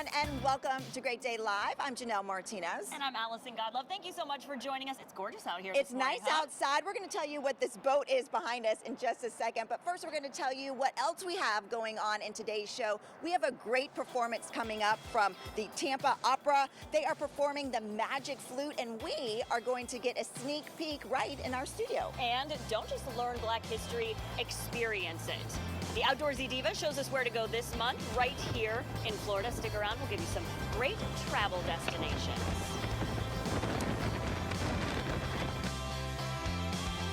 everyone, and welcome to Great Day Live. I'm Janelle Martinez. And I'm Allison Godlove. Thank you so much for joining us. It's gorgeous out here. It's this morning, nice outside. We're going to tell you what this boat is behind us in just a second. But first, we're going to tell you what else we have going on in today's show. We have a great performance coming up from the Tampa Opera. They are performing the Magic Flute, and we are going to get a sneak peek right in our studio. And don't just learn Black history, experience it. The Outdoorsy Diva shows us where to go this month, right here in Florida. Stick around, we'll give you some great travel destinations.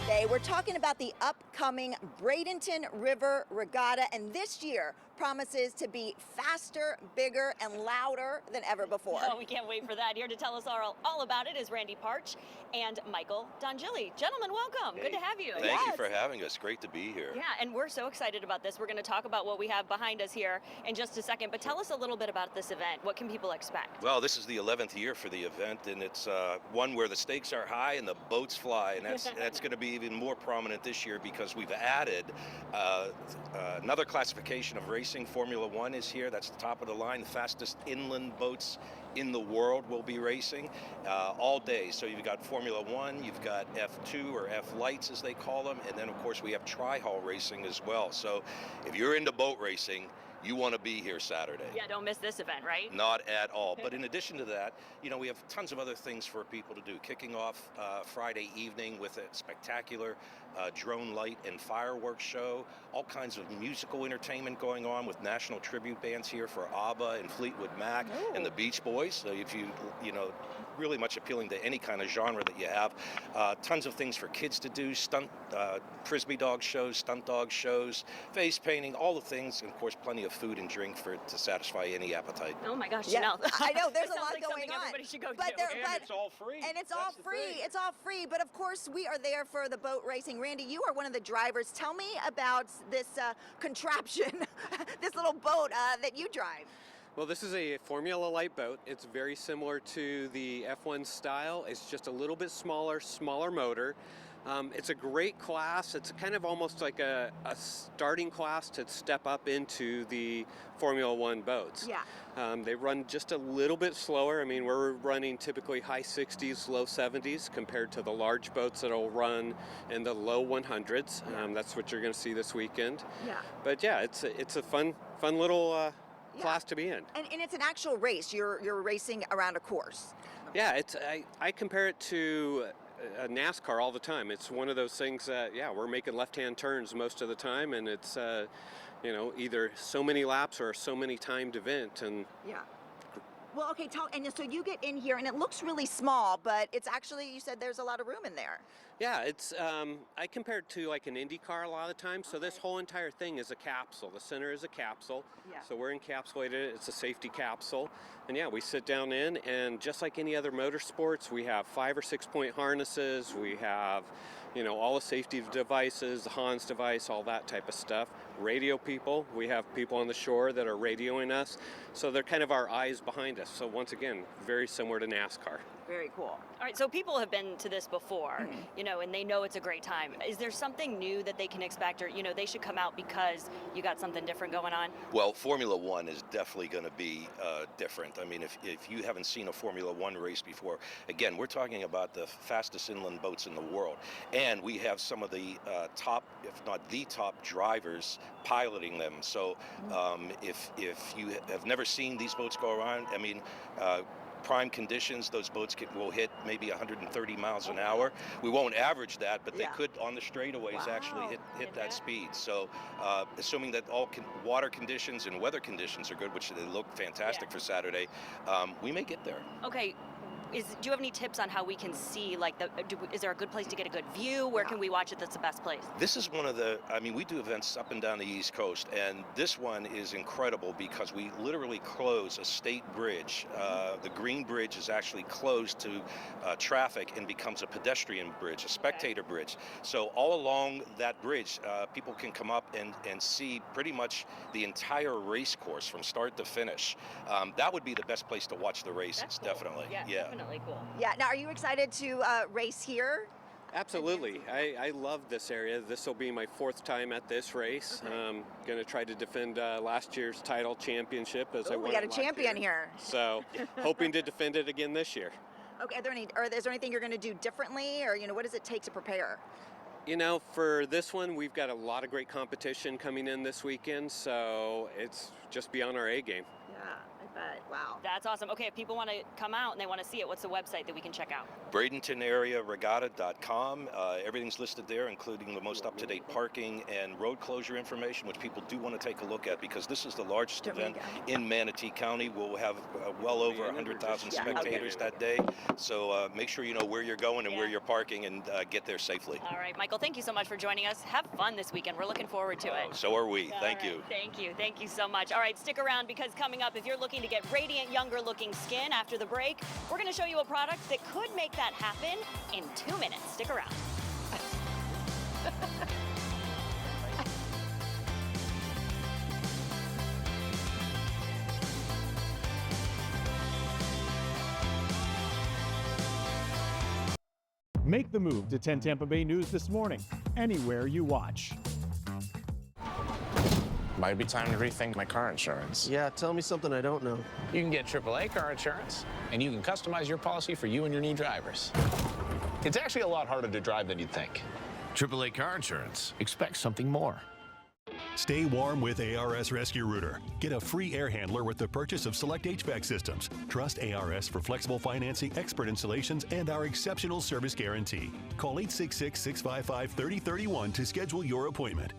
Today, we're talking about the upcoming Bradenton River Regatta, and this year promises to be faster, bigger, and louder than ever before. Oh, we can't wait for that. Here to tell us all about it is Randy Parch and Michael Dongili. Gentlemen, welcome. Hey, good to have you. Thank you for having us. Great to be here. Yeah, and we're so excited about this. We're going to talk about what we have behind us here in just a second, but tell us a little bit about this event. What can people expect? Well, this is the 11th year for the event, and it's one where the stakes are high and the boats fly, and that's going to be even more prominent this year because we've added another classification of racing. Formula One is here. That's the top of the line. The fastest inland boats in the world will be racing all day. So you've got Formula One, you've got F2 or F Lights as they call them, and then of course we have tri-hull racing as well. So if you're into boat racing, you want to be here Saturday. Yeah, don't miss this event, right? Not at all. But in addition to that, we have tons of other things for people to do. Kicking off Friday evening with a spectacular drone light and fireworks show. All kinds of musical entertainment going on with national tribute bands here for ABBA and Fleetwood Mac and the Beach Boys. So if you really much appealing to any kind of genre that you have. Tons of things for kids to do. Stunt frisbee dog shows, stunt dog shows, face painting, all the things, and of course plenty of food and drink to satisfy any appetite. Oh my gosh, yeah, Janelle. I know, there's a lot like going on. Everybody should go but do. And it's all free. And it's all free. It's all free. But of course, we are there for the boat racing. Randy, you are one of the drivers. Tell me about this contraption, this little boat that you drive. Well, this is a Formula Light boat. It's very similar to the F1 style. It's just a little bit smaller motor. It's a great class. It's kind of almost like a starting class to step up into the Formula One boats. Yeah. They run just a little bit slower. I mean, we're running typically high 60s, low 70s compared to the large boats that'll run in the low 100s. That's what you're going to see this weekend. Yeah. But yeah, it's a fun little class to be in. And it's an actual race. You're racing around a course. Yeah, I compare it to a NASCAR all the time. It's one of those things that, we're making left-hand turns most of the time, and it's, either so many laps or so many timed event. And yeah. Well, okay, and so you get in here, and it looks really small, but it's actually, you said there's a lot of room in there. Yeah, it's, I compare it to like an Indy car a lot of the time. So this whole entire thing is a capsule. The center is a capsule. Yeah. So we're encapsulated. It's a safety capsule. And we sit down in, and just like any other motorsports, we have 5 or 6 point harnesses. We have, all the safety devices, the Hans device, all that type of stuff. Radio people. We have people on the shore that are radioing us. So they're kind of our eyes behind us. So once again, very similar to NASCAR. Very cool. All right, so people have been to this before, and they know it's a great time. Is there something new that they can expect, or, they should come out because you got something different going on? Well, Formula One is definitely going to be different. I mean, if you haven't seen a Formula One race before, again, we're talking about the fastest inland boats in the world. And we have some of the top, if not the top drivers piloting them. So if you have never seen these boats go around, I mean, prime conditions, those boats will hit maybe 130 miles an hour. We won't average that, but they could on the straightaways actually hit that speed. So assuming that all water conditions and weather conditions are good, which they look fantastic for Saturday, we may get there. Okay. Do you have any tips on how we can see, is there a good place to get a good view? Where can we watch it that's the best place? This is one of we do events up and down the East Coast, and this one is incredible because we literally close a state bridge. The Green Bridge is actually closed to traffic and becomes a pedestrian bridge, a spectator bridge. So all along that bridge, people can come up and see pretty much the entire race course from start to finish. That would be the best place to watch the races, That's cool. definitely. Yeah, definitely cool. Yeah. Now, are you excited to race here? Absolutely. I love this area. This will be my 4th time at this race. Okay. Going to try to defend last year's title championship as I won We got a it last champion year. here. So hoping to defend it again this year. Okay, is there anything you're going to do differently, or what does it take to prepare? For this one, we've got a lot of great competition coming in this weekend, so it's just beyond our A game. Yeah, I bet. Wow. That's awesome. Okay, if people want to come out and they want to see it, what's the website that we can check out? BradentonAreaRegatta.com. Everything's listed there, including the most up-to-date parking and road closure information, which people do want to take a look at, because this is the largest event in Manatee County. We'll have well over 100,000 spectators that day. So make sure you know where you're going and where you're parking, and get there safely. All right, Michael, thank you so much for joining us. Have fun this weekend. We're looking forward to it. So are we. Thank you. Thank you. Thank you so much. All right, stick around, because coming up, if you're looking to get radiant, younger looking skin after the break, we're going to show you a product that could make that happen in 2 minutes. Stick around. Make the move to 10 Tampa Bay News this morning, anywhere you watch. Might be time to rethink my car insurance. Yeah, tell me something I don't know. You can get AAA car insurance, and you can customize your policy for you and your new drivers. It's actually a lot harder to drive than you'd think. AAA car insurance. Expect something more. Stay warm with ARS Rescue Router. Get a free air handler with the purchase of select HVAC systems. Trust ARS for flexible financing, expert installations, and our exceptional service guarantee. Call 866-655-3031 to schedule your appointment.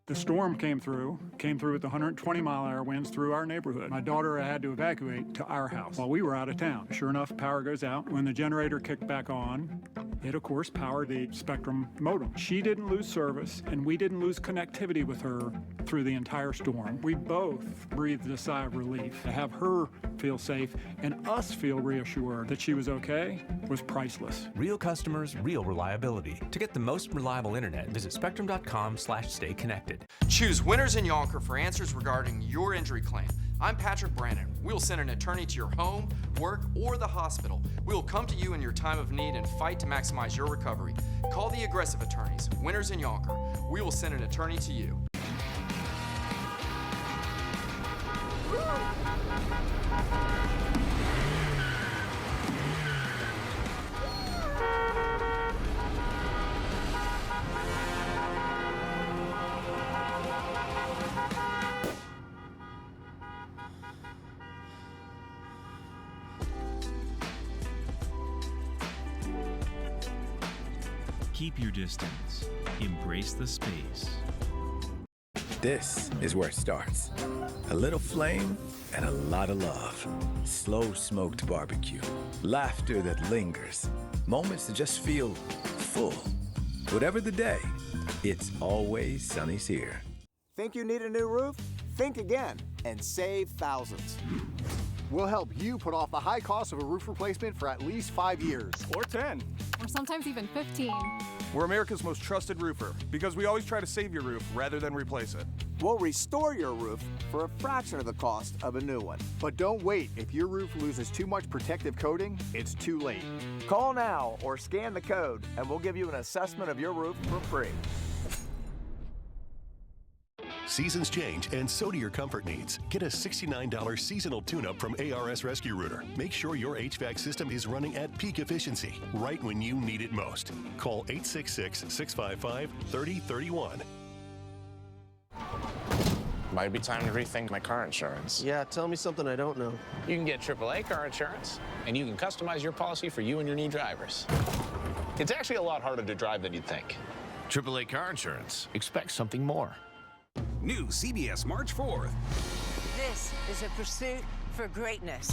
The storm came through with 120-mile-an-hour winds through our neighborhood. My daughter had to evacuate to our house while we were out of town. Sure enough, power goes out. When the generator kicked back on, it, of course, powered the Spectrum modem. She didn't lose service, and we didn't lose connectivity with her through the entire storm. We both breathed a sigh of relief. To have her feel safe and us feel reassured that she was okay was priceless. Real customers, real reliability. To get the most reliable internet, visit spectrum.com/stay connected. Choose Winners in Yonker for answers regarding your injury claim. I'm Patrick Brandon. We will send an attorney to your home, work, or the hospital. We will come to you in your time of need and fight to maximize your recovery. Call the aggressive attorneys, Winners in Yonker. We will send an attorney to you. Keep your distance. Embrace the space. This is where it starts. A little flame and a lot of love. Slow smoked barbecue. Laughter that lingers. Moments that just feel full. Whatever the day, it's always Sunny's here. Think you need a new roof? Think again and save thousands. We'll help you put off the high cost of a roof replacement for at least 5 years. Or 10. Or sometimes even 15. We're America's most trusted roofer because we always try to save your roof rather than replace it. We'll restore your roof for a fraction of the cost of a new one. But don't wait. If your roof loses too much protective coating, it's too late. Call now or scan the code and we'll give you an assessment of your roof for free. Seasons change, and so do your comfort needs. Get a $69 seasonal tune-up from ARS Rescue Router. Make sure your HVAC system is running at peak efficiency, right when you need it most. Call 866-655-3031. Might be time to rethink my car insurance. Yeah, tell me something I don't know. You can get AAA car insurance, and you can customize your policy for you and your new drivers. It's actually a lot harder to drive than you'd think. AAA car insurance. Expect something more. New CBS March 4th. This is a pursuit for greatness.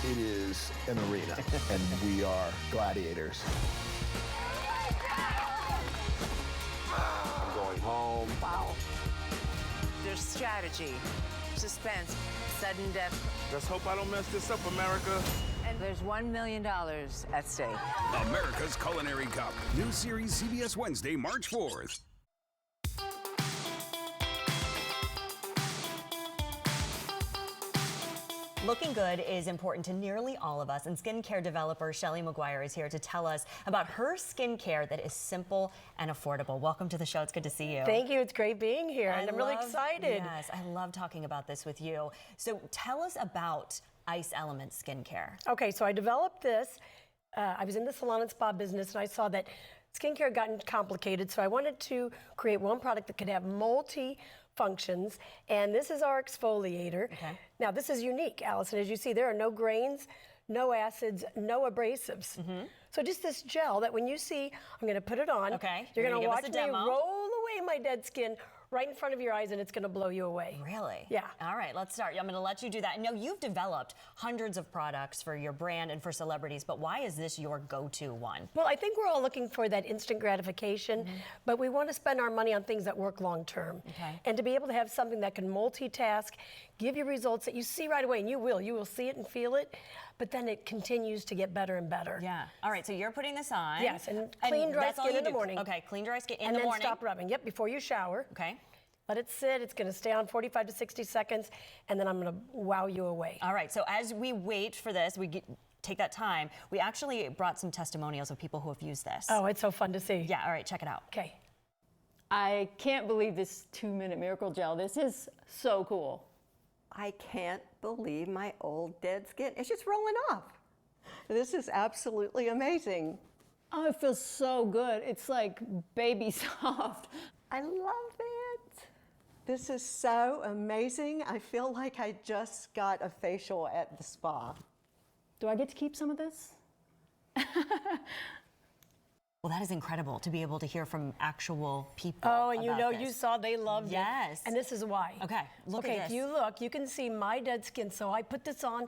It is an arena, and we are gladiators. I'm going home. Wow. There's strategy, suspense, sudden death. Let's hope I don't mess this up, America. And there's $1 million at stake. America's Culinary Cup. New series CBS Wednesday, March 4th. Looking good is important to nearly all of us, and skincare developer Shelly McGuire is here to tell us about her skincare that is simple and affordable. Welcome to the show. It's good to see you. Thank you. It's great being here, and I'm really excited. Yes, I love talking about this with you. So tell us about Ice Element Skincare. Okay, so I developed this. I was in the salon and spa business, and I saw that skincare had gotten complicated, so I wanted to create one product that could have multi-functions, and this is our exfoliator. Okay. Now, this is unique, Allison. As you see, there are no grains, no acids, no abrasives. So just this gel that when you see, I'm going to put it on. Okay. You're going to give us watch a me demo. roll away my dead skin right in front of your eyes, and it's going to blow you away. Really? Yeah. All right, let's start. I'm going to let you do that. Now, you've developed hundreds of products for your brand and for celebrities, but why is this your go-to one? Well, I think we're all looking for that instant gratification, but we want to spend our money on things that work long term. Okay. And to be able to have something that can multitask, give you results that you see right away, and you will see it and feel it, but then it continues to get better and better. Yeah. All right, so you're putting this on. Yes, and clean, dry that's all skin you in the do. morning. Okay, clean, dry skin in and the then morning. stop rubbing. Yep, before you shower. Okay. Let it sit. It's going to stay on 45 to 60 seconds, and then I'm going to wow you away. All right, so as we wait for this, take that time, we actually brought some testimonials of people who have used this. Oh, it's so fun to see. Yeah, all right, check it out. Okay. I can't believe this 2-minute miracle gel. This is so cool. I can't believe my old dead skin. It's just rolling off. This is absolutely amazing. Oh, it feels so good. It's like baby soft. I love it. This is so amazing. I feel like I just got a facial at the spa. Do I get to keep some of this? Well, that is incredible to be able to hear from actual people. Oh, and you about know, this. you saw they loved it. Yes. And this is why. Okay, look at Okay, this. if you look, you can see my dead skin. So I put this on,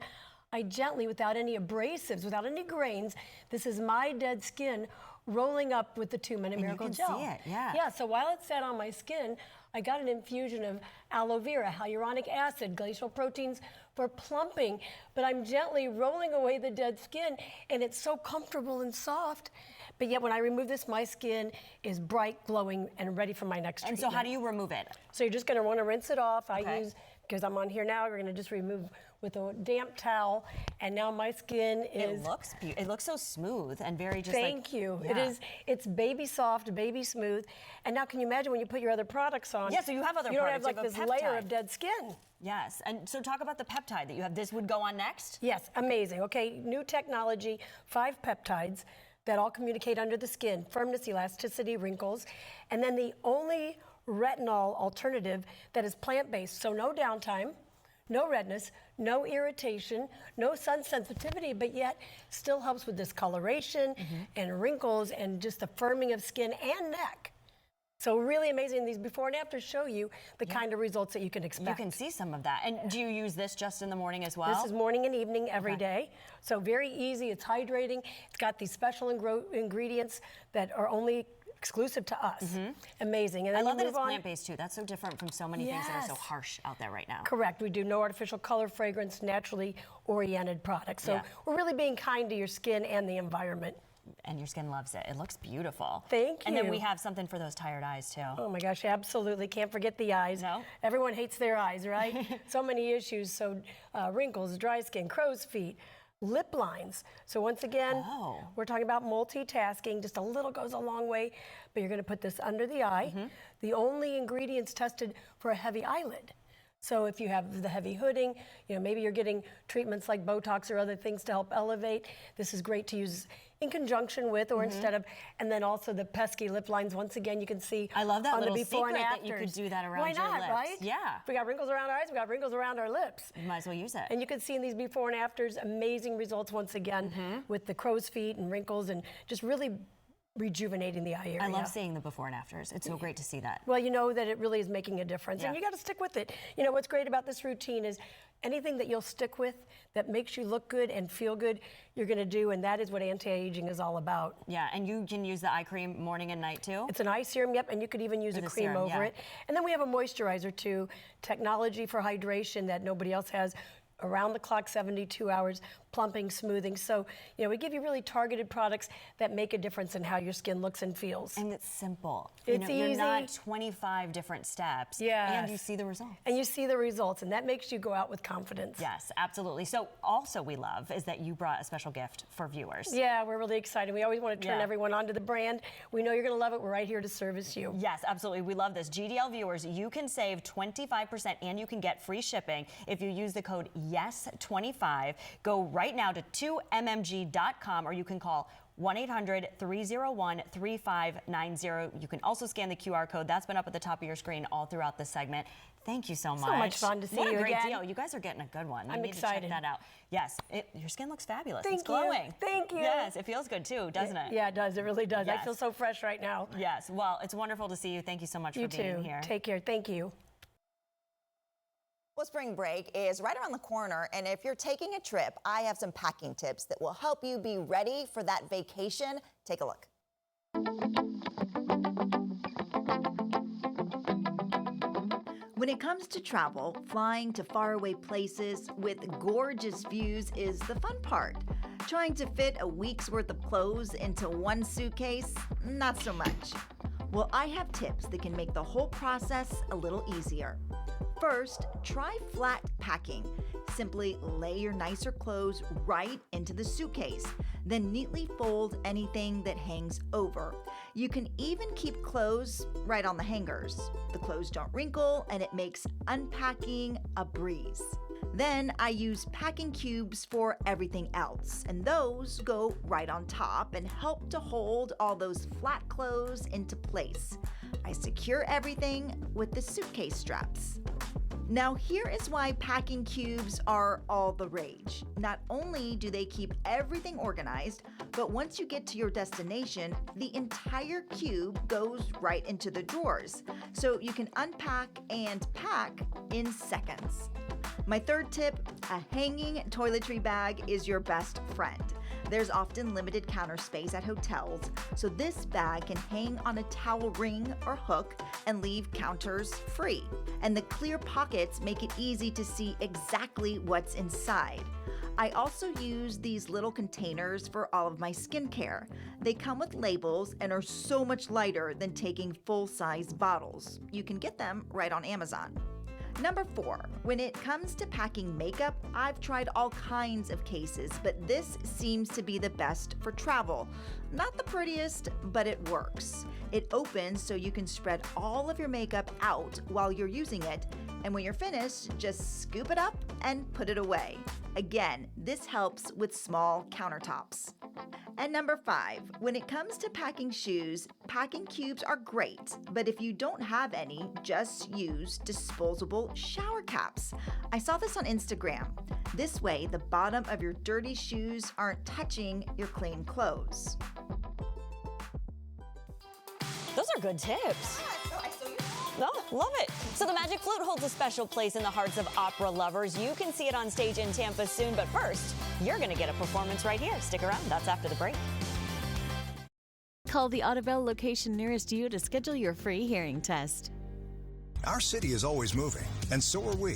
I gently, without any abrasives, without any grains, this is my dead skin rolling up with the 2-minute miracle you can gel. see it, yeah. Yeah, so while it sat on my skin, I got an infusion of aloe vera, hyaluronic acid, glacial proteins for plumping, but I'm gently rolling away the dead skin, and it's so comfortable and soft. But yet when I remove this, my skin is bright, glowing, and ready for my next treatment. And so how do you remove it? So you're just gonna wanna rinse it off. Okay. I use, because I'm on here now, we're gonna just remove with a damp towel, and now my skin is... It looks so smooth and very just Thank you. Yeah. It is, it's baby soft, baby smooth. And now can you imagine when you put your other products on? Yeah, so you have other you don't products. have like You this have a layer peptide. of dead skin. Yes, and so talk about the peptide that you have. This would go on next? Yes, amazing. Okay, new technology, 5 peptides that all communicate under the skin, firmness, elasticity, wrinkles, and then the only retinol alternative that is plant-based, so no downtime, no redness, no irritation, no sun sensitivity, but yet still helps with discoloration and wrinkles and just the firming of skin and neck. So really amazing. These before and after show you the kind of results that you can expect. You can see some of that. And do you use this just in the morning as well? This is morning and evening every day. So very easy. It's hydrating. It's got these special ingredients that are only exclusive to us. Amazing. And I then love you that move it's on. plant-based too. That's so different from so many things that are so Yes. harsh out there right now. Correct. We do no artificial color, fragrance, naturally oriented products. So we're really being kind to your skin and the environment. And your skin loves it. It looks beautiful. Thank you. And then we have something for those tired eyes too. Oh my gosh, absolutely. Can't forget the eyes. No? Everyone hates their eyes, right? So many issues. So wrinkles, dry skin, crow's feet, lip lines. So once again, we're talking about multitasking. Just a little goes a long way, but you're going to put this under the eye. The only ingredients tested for a heavy eyelid. So if you have the heavy hooding, you know, maybe you're getting treatments like Botox or other things to help elevate. This is great to use in conjunction with or instead of, and then also the pesky lip lines. Once again, you can see I love that on the little before and secret afters. that you could do that around Why your not, lips. right? Yeah. If we got wrinkles around our eyes, we got wrinkles around our lips. You might as well use it. And you can see in these before and afters, amazing results once again with the crow's feet and wrinkles and just really rejuvenating the eye area. I love seeing the before and afters. It's so great to see that. Well, you know that it really is making a difference, and Yeah. you got to stick with it. You know, what's great about this routine is anything that you'll stick with that makes you look good and feel good, you're going to do, and that is what anti-aging is all about. Yeah, and you can use the eye cream morning and night too? It's an eye serum, yep, and you could even use Or a the cream serum, over yeah. it. And then we have a moisturizer too, technology for hydration that nobody else has. around the clock, 72 hours, plumping, smoothing. So, we give you really targeted products that make a difference in how your skin looks and feels. And it's simple. It's easy. You're not 25 different steps. Yes. And you see the results. And you see the results, and that makes you go out with confidence. Yes, absolutely. So also we love is that you brought a special gift for viewers. Yeah, we're really excited. We always want to turn everyone onto the brand. We know you're going to love it. We're right here to service you. Yes, absolutely. We love this. GDL viewers, you can save 25% and you can get free shipping if you use the code YES25. Go right now to 2mmg.com or you can call 1-800-301-3590. You can also scan the QR code. That's been up at the top of your screen all throughout the segment. Thank you so much. So much fun to see you again. What a great deal. You guys are getting a good one. I'm you need excited. to check that out. Yes, your skin looks fabulous. Thank it's glowing. you. Thank you. Yes, it feels good too, doesn't it? Yeah, it does. It really does. Yes. I feel so fresh right now. Yes. Well, it's wonderful to see you. Thank you so much for being here. Take care. Thank you. Well, spring break is right around the corner, and if you're taking a trip, I have some packing tips that will help you be ready for that vacation. Take a look. When it comes to travel, flying to faraway places with gorgeous views is the fun part. Trying to fit a week's worth of clothes into one suitcase, not so much. Well, I have tips that can make the whole process a little easier. First, try flat packing. Simply lay your nicer clothes right into the suitcase, then neatly fold anything that hangs over. You can even keep clothes right on the hangers. The clothes don't wrinkle and it makes unpacking a breeze. Then I use packing cubes for everything else, and those go right on top and help to hold all those flat clothes into place. I secure everything with the suitcase straps. Now here is why packing cubes are all the rage. Not only do they keep everything organized, but once you get to your destination, the entire cube goes right into the drawers, so you can unpack and pack in seconds. My third tip, a hanging toiletry bag is your best friend. There's often limited counter space at hotels, so this bag can hang on a towel ring or hook and leave counters free. And the clear pockets make it easy to see exactly what's inside. I also use these little containers for all of my skincare. They come with labels and are so much lighter than taking full-size bottles. You can get them right on Amazon. Number 4, when it comes to packing makeup, I've tried all kinds of cases, but this seems to be the best for travel. Not the prettiest, but it works. It opens so you can spread all of your makeup out while you're using it, and when you're finished, just scoop it up and put it away. Again, this helps with small countertops. And number 5, when it comes to packing shoes, packing cubes are great, but if you don't have any, just use disposable shower caps. I saw this on Instagram. This way, the bottom of your dirty shoes aren't touching your clean clothes. Those are good tips. Oh, love it. So the Magic Flute holds a special place in the hearts of opera lovers. You can see it on stage in Tampa soon, but first, you're going to get a performance right here. Stick around. That's after the break. Call the Audubell location nearest you to schedule your free hearing test. Our city is always moving, and so are we.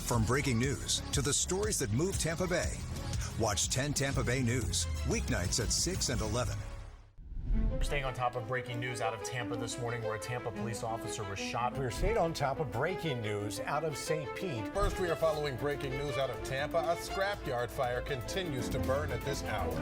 From breaking news to the stories that move Tampa Bay. Watch 10 Tampa Bay News, weeknights at 6 and 11. We're staying on top of breaking news out of Tampa this morning, where a Tampa police officer was shot. We're staying on top of breaking news out of St. Pete. First, we are following breaking news out of Tampa. A scrapyard fire continues to burn at this hour.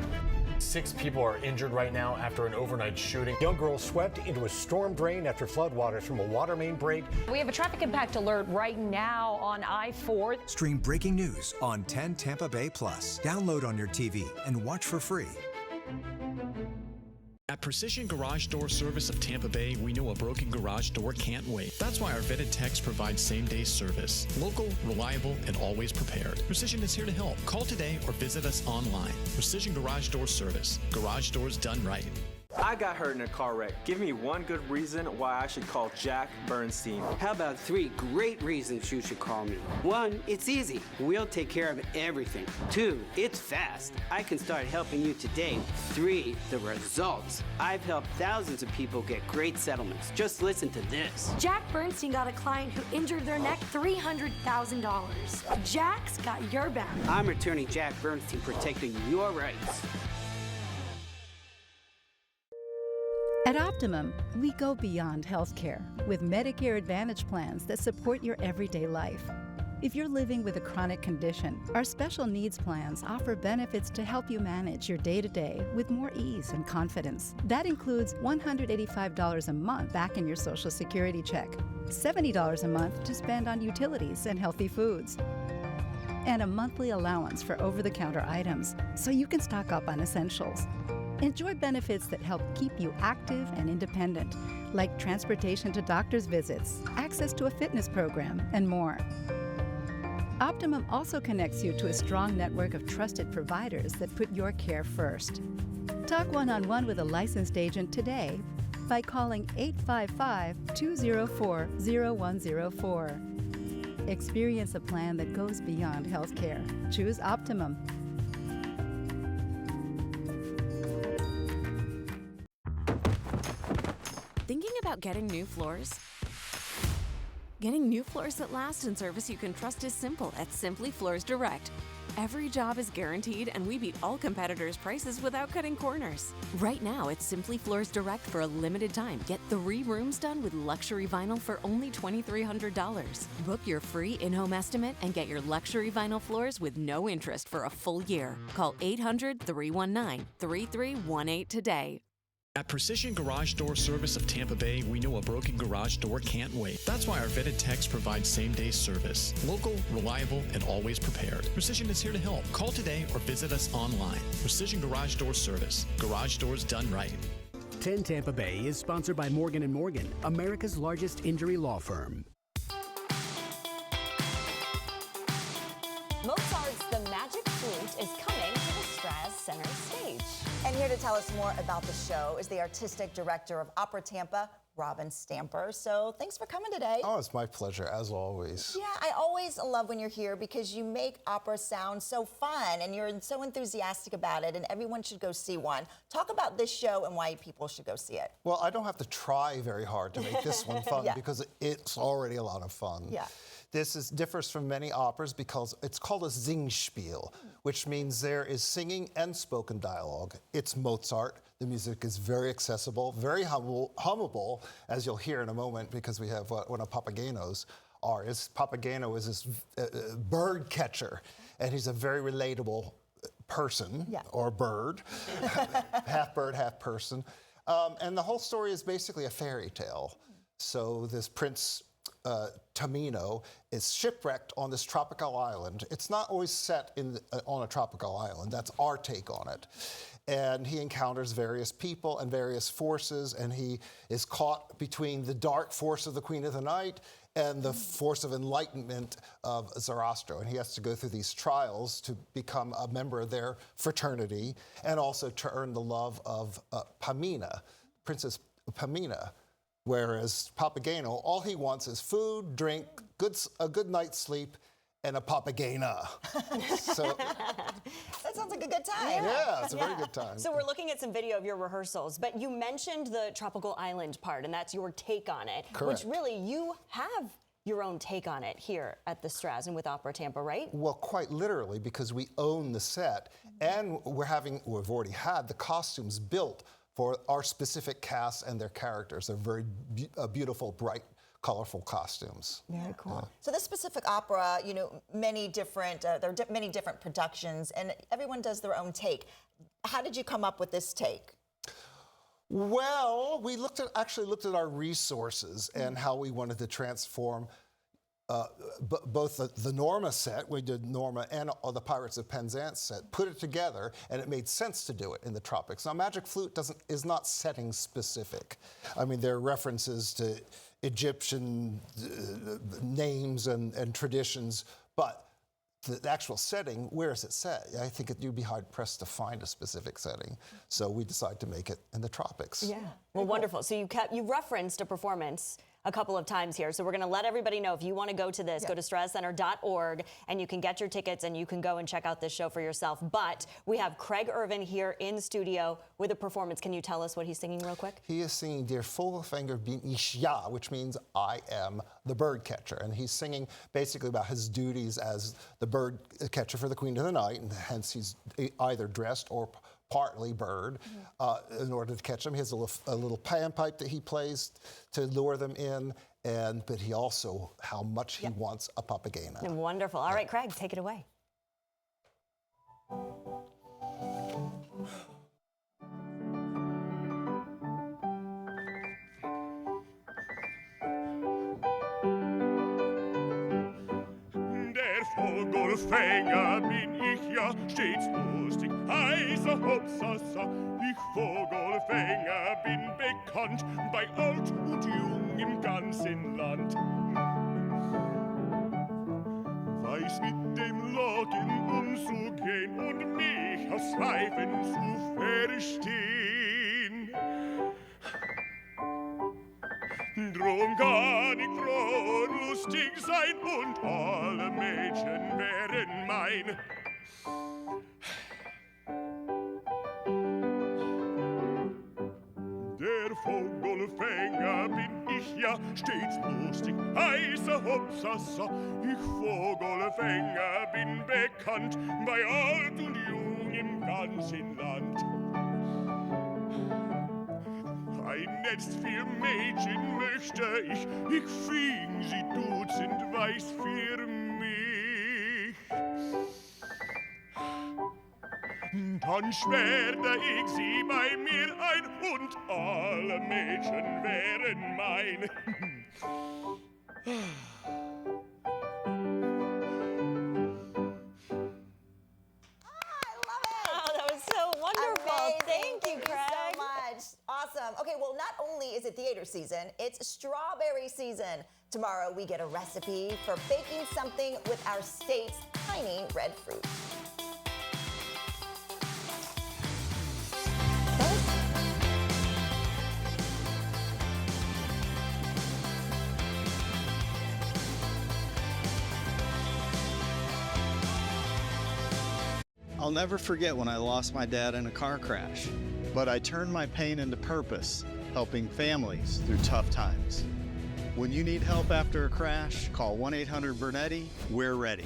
6 people are injured right now after an overnight shooting. Young girl swept into a storm drain after floodwaters from a water main break. We have a traffic impact alert right now on I-4. Stream breaking news on 10 Tampa Bay Plus. Download on your TV and watch for free. At Precision Garage Door Service of Tampa Bay, we know a broken garage door can't wait. That's why our vetted techs provide same-day service. Local, reliable, and always prepared. Precision is here to help. Call today or visit us online. Precision Garage Door Service. Garage doors done right. I got hurt in a car wreck. Give me one good reason why I should call Jack Bernstein. How about 3 great reasons you should call me? 1, it's easy. We'll take care of everything. 2, it's fast. I can start helping you today. 3, the results. I've helped thousands of people get great settlements. Just listen to this. Jack Bernstein got a client who injured their neck $300,000. Jack's got your back. I'm attorney Jack Bernstein, protecting your rights. At Optimum, we go beyond healthcare with Medicare Advantage plans that support your everyday life. If you're living with a chronic condition, our special needs plans offer benefits to help you manage your day-to-day with more ease and confidence. That includes $185 a month back in your Social Security check, $70 a month to spend on utilities and healthy foods, and a monthly allowance for over-the-counter items so you can stock up on essentials. Enjoy benefits that help keep you active and independent, like transportation to doctor's visits, access to a fitness program, and more. Optimum also connects you to a strong network of trusted providers that put your care first. Talk one-on-one with a licensed agent today by calling 855-204-0104. Experience a plan that goes beyond healthcare. Choose Optimum. Thinking about getting new floors? Getting new floors that last and service you can trust is simple at Simply Floors Direct. Every job is guaranteed, and we beat all competitors' prices without cutting corners. Right now, it's Simply Floors Direct for a limited time. Get 3 rooms done with luxury vinyl for only $2,300. Book your free in-home estimate and get your luxury vinyl floors with no interest for a full year. Call 800-319-3318 today. At Precision Garage Door Service of Tampa Bay, we know a broken garage door can't wait. That's why our vetted techs provide same-day service. Local, reliable, and always prepared. Precision is here to help. Call today or visit us online. Precision Garage Door Service. Garage doors done right. 10 Tampa Bay is sponsored by Morgan & Morgan, America's largest injury law firm. Mozart's The Magic Flute is coming to the Straz Center stage. And here to tell us more about the show is the artistic director of Opera Tampa, Robin Stamper. So thanks for coming today. Oh, it's my pleasure, as always. Yeah, I always love when you're here because you make opera sound so fun and you're so enthusiastic about it, and everyone should go see one. Talk about this show and why people should go see it. Well, I don't have to try very hard to make this one fun Yeah. because it's already a lot of fun. Yeah. This differs from many operas because it's called a Singspiel, which means there is singing and spoken dialogue. It's Mozart. The music is very accessible, very hummable, as you'll hear in a moment, because we have one of Papageno's are. Papageno is this bird catcher, and he's a very relatable person, or bird, half bird, half person. And the whole story is basically a fairy tale. So this prince, Tamino, is shipwrecked on this tropical island. It's not always set on a tropical island. That's our take on it. And he encounters various people and various forces, and he is caught between the dark force of the Queen of the Night and the force of enlightenment of Zoroaster. And he has to go through these trials to become a member of their fraternity and also to earn the love of Pamina, Princess Pamina. Whereas Papageno, all he wants is food, drink, a good night's sleep, and a Papagena. So that sounds like a good time. Yeah, it's a very good time. So we're looking at some video of your rehearsals, but you mentioned the tropical island part, and that's your take on it. Correct. Which really, you have your own take on it here at the Straz and with Opera Tampa, right? Well, quite literally, because we own the set, and we've already had the costumes built for our specific cast and their characters. They're very beautiful, bright, colorful costumes. Very cool. So this specific opera, many different, there are many different productions, and everyone does their own take. How did you come up with this take? Well, we actually looked at our resources and how we wanted to transform both the Norma set, we did Norma, and the Pirates of Penzance set, put it together, and it made sense to do it in the tropics. Now, Magic Flute is not setting specific. I mean, there are references to Egyptian names and traditions, but the actual setting, where is it set? I think you'd be hard-pressed to find a specific setting. So we decided to make it in the tropics. Yeah. Well, wonderful. So you referenced a performance a couple of times here. So we're going to let everybody know if you want to go to this, go to stratacenter.org and you can get your tickets and you can go and check out this show for yourself. But we have Craig Irvin here in studio with a performance. Can you tell us what he's singing real quick? He is singing Der Vogelfänger bin ich ja, which means I am the bird catcher. And he's singing basically about his duties as the bird catcher for the Queen of the Night, and hence he's either dressed or partly bird in order to catch them. He has a little panpipe that he plays to lure them in, but he also, how much he wants a papagena. Wonderful. All right, Craig, take it away. Vogelfänger bin ich ja, stets lustig, heißer Hopsasa. Ich Vogelfänger bin bekannt, bei alt und jung im ganzen Land. Weiß mit dem Locken umzugehen und mich aus Schleifen zu verstehen. Drum kann ich froh und lustig sein und alle Mädchen wären mein. Der Vogelfänger bin ich ja, stets lustig, heißer Hopsasa. Ich Vogelfänger bin bekannt, bei alt und jung im ganzen Land. Ein Netz für Mädchen möchte ich fing sie dutzend weiß für mich. Dann sperrte ich sie bei mir ein und alle Mädchen wären mein. Awesome. Okay, well, not only is it theater season, it's strawberry season. Tomorrow, we get a recipe for baking something with our state's tiny red fruit. I'll never forget when I lost my dad in a car crash, but I turned my pain into purpose, helping families through tough times. When you need help after a crash, call 1-800-BURNETTI. We're ready.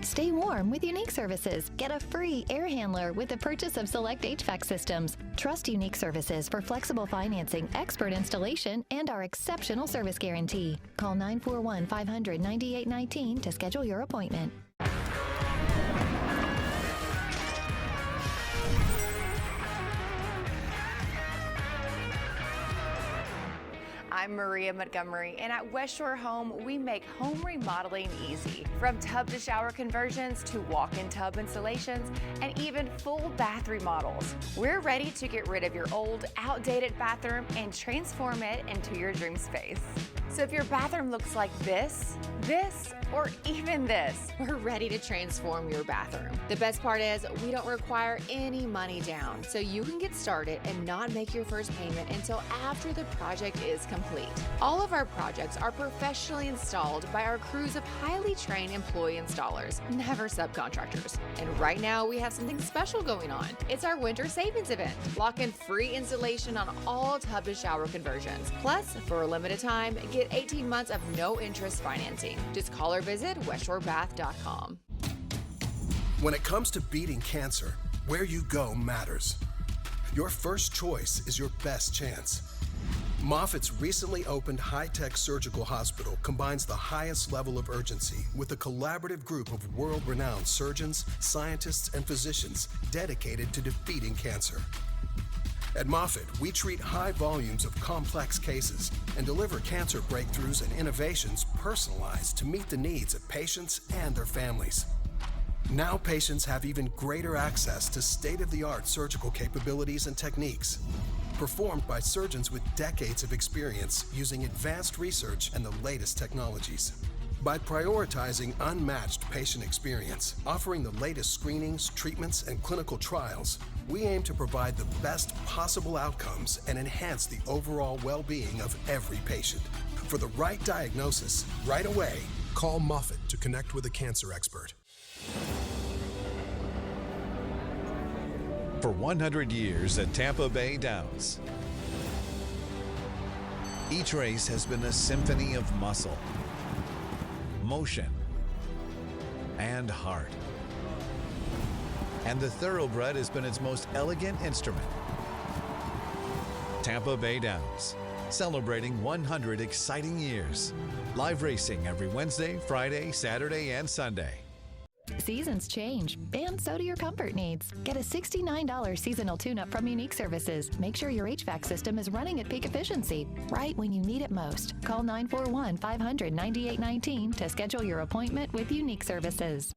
Stay warm with Unique Services. Get a free air handler with the purchase of select HVAC systems. Trust Unique Services for flexible financing, expert installation, and our exceptional service guarantee. Call 941-500-9819 to schedule your appointment. I'm Maria Montgomery, and at West Shore Home, we make home remodeling easy. From tub to shower conversions to walk-in tub installations and even full bath remodels. We're ready to get rid of your old, outdated bathroom and transform it into your dream space. So if your bathroom looks like this, or even this, we're ready to transform your bathroom. The best part is we don't require any money down, so you can get started and not make your first payment until after the project is complete. All of our projects are professionally installed by our crews of highly trained employee installers, never subcontractors. And right now we have something special going on. It's our winter savings event. Lock in free installation on all tub to shower conversions. Plus, for a limited time, get 18 months of no interest financing. Just call or visit westshorebath.com. When it comes to beating cancer, where you go matters. Your first choice is your best chance. Moffitt's recently opened high-tech surgical hospital combines the highest level of urgency with a collaborative group of world-renowned surgeons, scientists, and physicians dedicated to defeating cancer. At Moffitt, we treat high volumes of complex cases and deliver cancer breakthroughs and innovations personalized to meet the needs of patients and their families. Now patients have even greater access to state-of-the-art surgical capabilities and techniques, performed by surgeons with decades of experience using advanced research and the latest technologies. By prioritizing unmatched patient experience, offering the latest screenings, treatments, and clinical trials, we aim to provide the best possible outcomes and enhance the overall well-being of every patient. For the right diagnosis, right away, call Moffitt to connect with a cancer expert. For 100 years at Tampa Bay Downs, each race has been a symphony of muscle, motion, and heart. And the thoroughbred has been its most elegant instrument. Tampa Bay Downs, celebrating 100 exciting years. Live racing every Wednesday, Friday, Saturday, and Sunday. Seasons change, and so do your comfort needs. Get a $69 seasonal tune-up from Unique Services. Make sure your HVAC system is running at peak efficiency, right when you need it most. Call 941-500-9819 to schedule your appointment with Unique Services.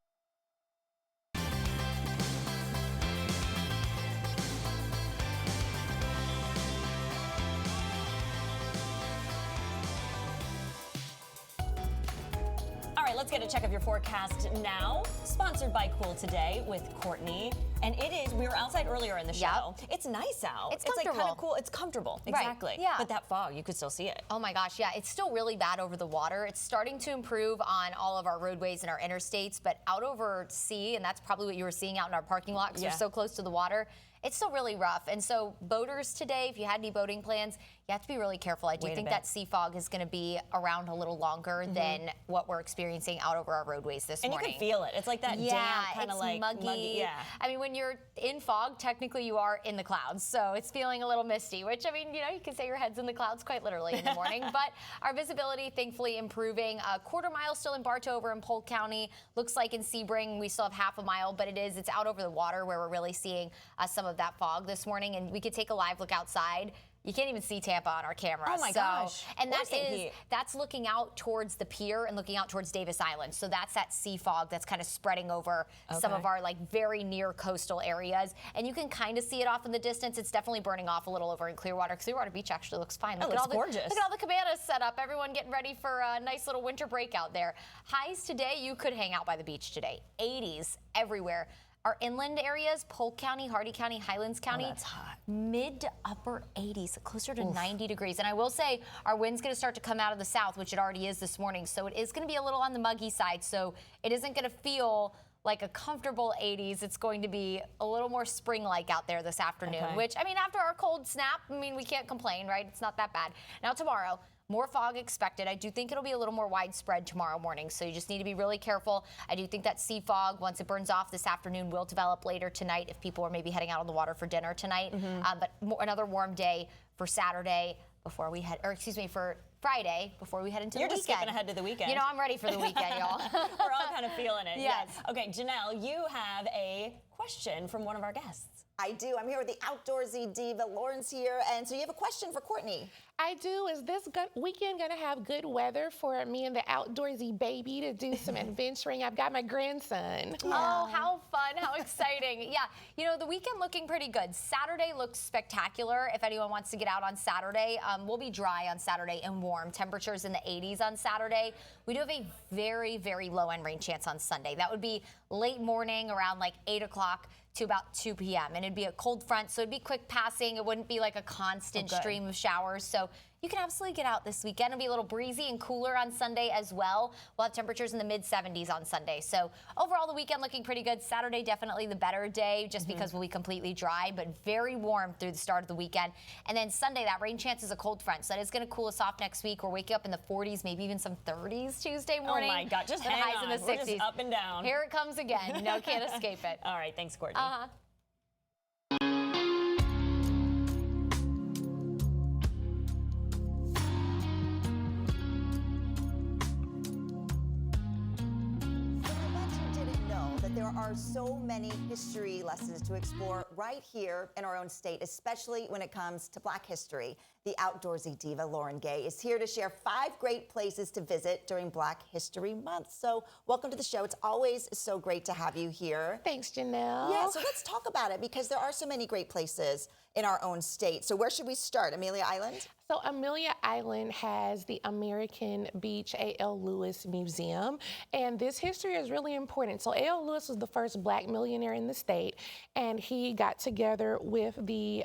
Let's get a check of your forecast now. Sponsored by Cool Today with Courtney. And it is, we were outside earlier in the show. Yep. It's nice out. It's comfortable. Like kind of cool. It's comfortable. Exactly. Right. Yeah. But that fog, you could still see it. Oh my gosh, yeah. It's still really bad over the water. It's starting to improve on all of our roadways and our interstates, but out over sea, and that's probably what you were seeing out in our parking lot because we're so close to the water, it's still really rough. And so boaters today, if you had any boating plans, you have to be really careful. I do think that sea fog is going to be around a little longer than what we're experiencing out over our roadways this morning. And you can feel it. It's like that damp, kind of like muggy. Yeah. I mean, when you're in fog, technically you are in the clouds. So it's feeling a little misty, which, I mean, you know, you can say your head's in the clouds quite literally in the morning. But our visibility, thankfully, improving. A quarter mile still in Bartow and Polk County. Looks like in Sebring, we still have half a mile, but it's out over the water where we're really seeing some of that fog this morning. And we could take a live look outside. You can't even see Tampa on our camera. Oh my gosh. And that's looking out towards the pier and looking out towards Davis Island. So that's that sea fog that's kind of spreading over some of our like very near coastal areas. And you can kind of see it off in the distance. It's definitely burning off a little over in Clearwater. Clearwater Beach actually looks fine. It looks gorgeous. Look at all the cabanas set up. Everyone getting ready for a nice little winter break out there. Highs today, you could hang out by the beach today. 80s everywhere. Our inland areas, Polk County, Hardy County, Highlands County, that's hot. Mid to upper 80s, closer to 90 degrees. And I will say our wind's going to start to come out of the south, which it already is this morning. So it is going to be a little on the muggy side. So it isn't going to feel like a comfortable 80s. It's going to be a little more spring-like out there this afternoon, which, I mean, after our cold snap, I mean, we can't complain, right? It's not that bad. Now tomorrow, more fog expected. I do think it'll be a little more widespread tomorrow morning, so you just need to be really careful. I do think that sea fog, once it burns off this afternoon, will develop later tonight if people are maybe heading out on the water for dinner tonight. But another warm day for Saturday before we head, or excuse me, for Friday before we head into the weekend. You're just skipping ahead to the weekend. You know, I'm ready for the weekend, y'all. We're all kind of feeling it. Yes. Okay, Janelle, you have a question from one of our guests. I do. I'm here with the outdoorsy diva. Lauren's here. And so you have a question for Courtney. I do. Is this weekend going to have good weather for me and the outdoorsy baby to do some adventuring? I've got my grandson. Oh, how fun. How exciting. Yeah. You know, the weekend looking pretty good. Saturday looks spectacular. If anyone wants to get out on Saturday, we'll be dry on Saturday and warm. Temperatures in the 80s on Saturday. We do have a very, very low end rain chance on Sunday. That would be late morning around like 8 o'clock to about 2 p.m. And it'd be a cold front, so it'd be quick passing. It wouldn't be like a constant stream of showers. So you can absolutely get out this weekend. It'll be a little breezy and cooler on Sunday as well. We'll have temperatures in the mid-70s on Sunday. So overall, the weekend looking pretty good. Saturday, definitely the better day just because we'll be completely dry, but very warm through the start of the weekend. And then Sunday, that rain chance is a cold front. So that is going to cool us off next week. We're waking up in the 40s, maybe even some 30s Tuesday morning. Oh my God, just hang highs on. in the 60s. We're just up and down. Here it comes again. No, can't escape it. All right, thanks, Courtney. There are so many history lessons to explore right here in our own state, especially when it comes to Black history. The outdoorsy diva, Lauren Gay, is here to share 5 great places to visit during Black History Month. So welcome to the show. It's always so great to have you here. Thanks, Janelle. Yeah, so let's talk about it because there are so many great places in our own state. So where should we start? Amelia Island? So Amelia Island has the American Beach A.L. Lewis Museum, and this history is really important. So A.L. Lewis was the first black millionaire in the state, and he got together with the